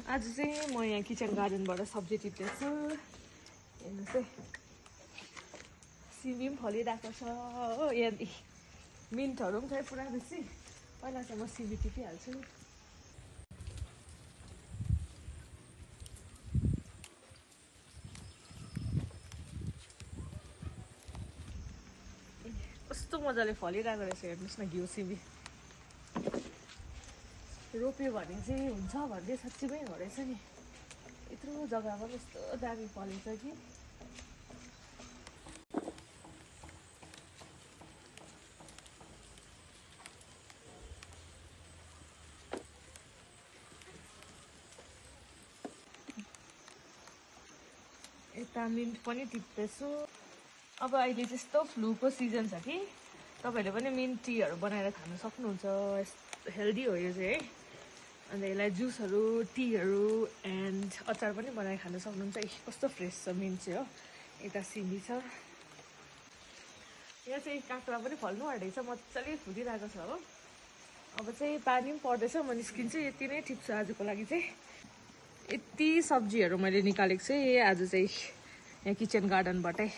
आज चाहिँ म यहाँ किचन गार्डनबाट सब्जी टिप्दैछु। हेर्नुहोस् है, सिमी पनि फलिरहेको छ हो। यहाँ मिन्टहरू पनि छ पुरा बेसी। पहिला चाहिँ म सिमी टिपिहाल्छु। कस्तो मजाले फलिरहेको रहेछ हेर्नुहोस् न घिउ सिमी। रोप्यो भने चाहिँ हुन्छ भन्दै साँच्चीमै हो रहेछ नि। यत्रो जग्गामा कस्तो दामी फलेछ कि। यता मिन्ट पनि टिप्दैछु। अब अहिले त्यस्तो फ्लूको सिजन छ कि तपाईँहरूले पनि मिन्ट टीहरू बनाएर खान सक्नुहुन्छ। हेल्दी हो यो चाहिँ है। अन्त यसलाई जुसहरू, टीहरू एन्ड अचार पनि बनाएर खान सक्नुहुन्छ। कस्तो फ्रेस छ मिन्ट चाहिँ हो। यता सिमी छ। यहाँ चाहिँ काँक्रा पनि फल्नु आँटेको छ, मजाले फुलिरहेको छ हो। अब चाहिँ पानी पनि पर्दैछ। म निस्किन्छु। यति नै टिप्छु आजको लागि चाहिँ। यति सब्जीहरू मैले निकालेको छु आज चाहिँ यहाँ किचन गार्डनबाटै।